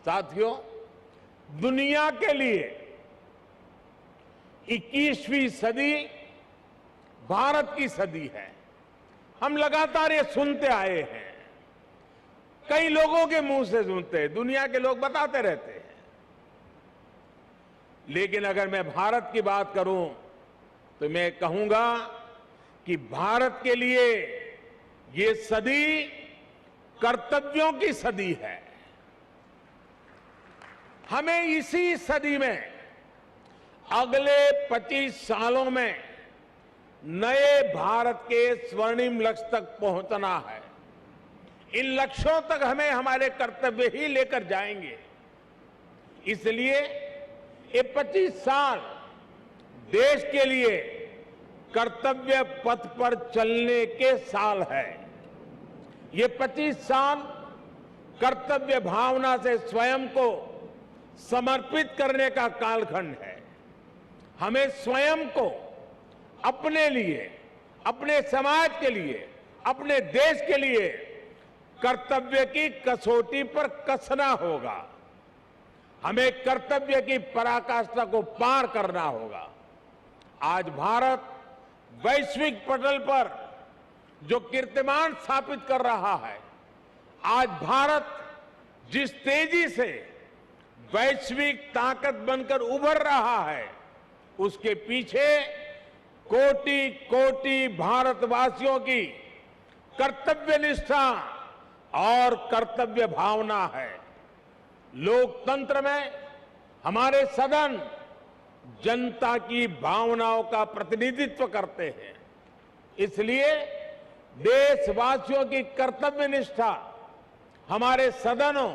साथियों, दुनिया के लिए 21वीं सदी भारत की सदी है। हम लगातार ये सुनते आए हैं, कई लोगों के मुंह से सुनते हैं, दुनिया के लोग बताते रहते हैं। लेकिन अगर मैं भारत की बात करूं तो मैं कहूंगा कि भारत के लिए ये सदी कर्तव्यों की सदी है। हमें इसी सदी में अगले 25 सालों में नए भारत के स्वर्णिम लक्ष्य तक पहुंचना है। इन लक्ष्यों तक हमें हमारे कर्तव्य ही लेकर जाएंगे। इसलिए ये 25 साल देश के लिए कर्तव्य पथ पर चलने के साल है। ये 25 साल कर्तव्य भावना से स्वयं को समर्पित करने का कालखंड है। हमें स्वयं को अपने लिए, अपने समाज के लिए, अपने देश के लिए कर्तव्य की कसौटी पर कसना होगा। हमें कर्तव्य की पराकाष्ठा को पार करना होगा। आज भारत वैश्विक पटल पर जो कीर्तिमान स्थापित कर रहा है, आज भारत जिस तेजी से वैश्विक ताकत बनकर उभर रहा है, उसके पीछे कोटि कोटि भारतवासियों की कर्तव्य निष्ठा और कर्तव्य भावना है। लोकतंत्र में हमारे सदन जनता की भावनाओं का प्रतिनिधित्व करते हैं। इसलिए देशवासियों की कर्तव्य निष्ठा हमारे सदनों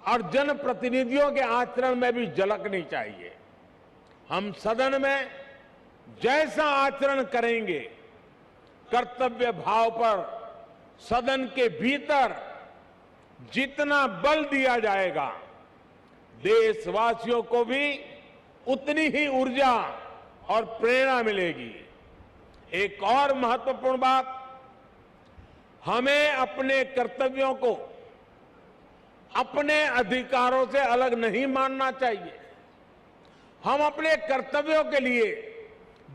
और जनप्रतिनिधियों के आचरण में भी झलकनी चाहिए। हम सदन में जैसा आचरण करेंगे, कर्तव्य भाव पर सदन के भीतर जितना बल दिया जाएगा, देशवासियों को भी उतनी ही ऊर्जा और प्रेरणा मिलेगी। एक और महत्वपूर्ण बात, हमें अपने कर्तव्यों को अपने अधिकारों से अलग नहीं मानना चाहिए। हम अपने कर्तव्यों के लिए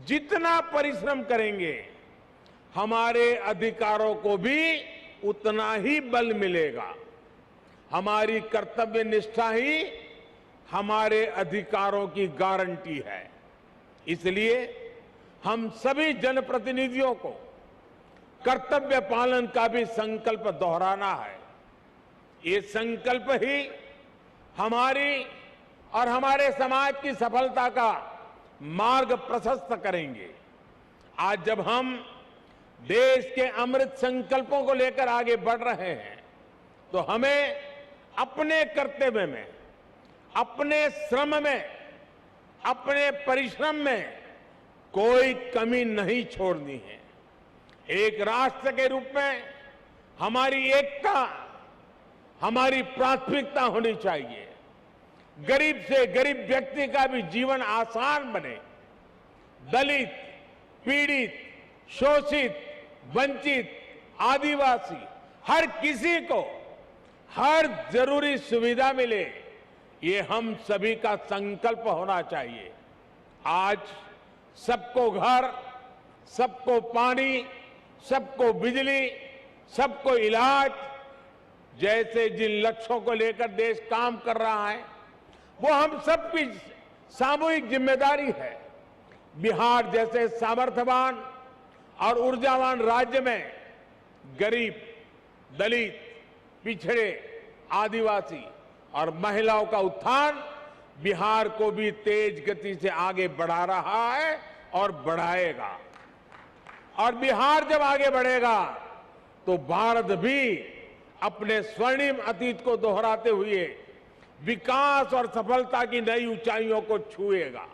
जितना परिश्रम करेंगे, हमारे अधिकारों को भी उतना ही बल मिलेगा। हमारी कर्तव्य निष्ठा ही हमारे अधिकारों की गारंटी है। इसलिए हम सभी जनप्रतिनिधियों को कर्तव्य पालन का भी संकल्प दोहराना है। ये संकल्प ही हमारी और हमारे समाज की सफलता का मार्ग प्रशस्त करेंगे। आज जब हम देश के अमृत संकल्पों को लेकर आगे बढ़ रहे हैं, तो हमें अपने कर्तव्य में, अपने श्रम में, अपने परिश्रम में कोई कमी नहीं छोड़नी है। एक राष्ट्र के रूप में हमारी एकता हमारी प्राथमिकता होनी चाहिए। गरीब से गरीब व्यक्ति का भी जीवन आसान बने। दलित, पीड़ित, शोषित, वंचित, आदिवासी, हर किसी को हर जरूरी सुविधा मिले, ये हम सभी का संकल्प होना चाहिए। आज सबको घर, सबको पानी, सबको बिजली, सबको इलाज जैसे जिन लक्ष्यों को लेकर देश काम कर रहा है, वो हम सबकी सामूहिक जिम्मेदारी है। बिहार जैसे सामर्थ्यवान और ऊर्जावान राज्य में गरीब, दलित, पिछड़े, आदिवासी और महिलाओं का उत्थान बिहार को भी तेज गति से आगे बढ़ा रहा है और बढ़ाएगा। और बिहार जब आगे बढ़ेगा तो भारत भी अपने स्वर्णिम अतीत को दोहराते हुए विकास और सफलता की नई ऊंचाइयों को छुएगा।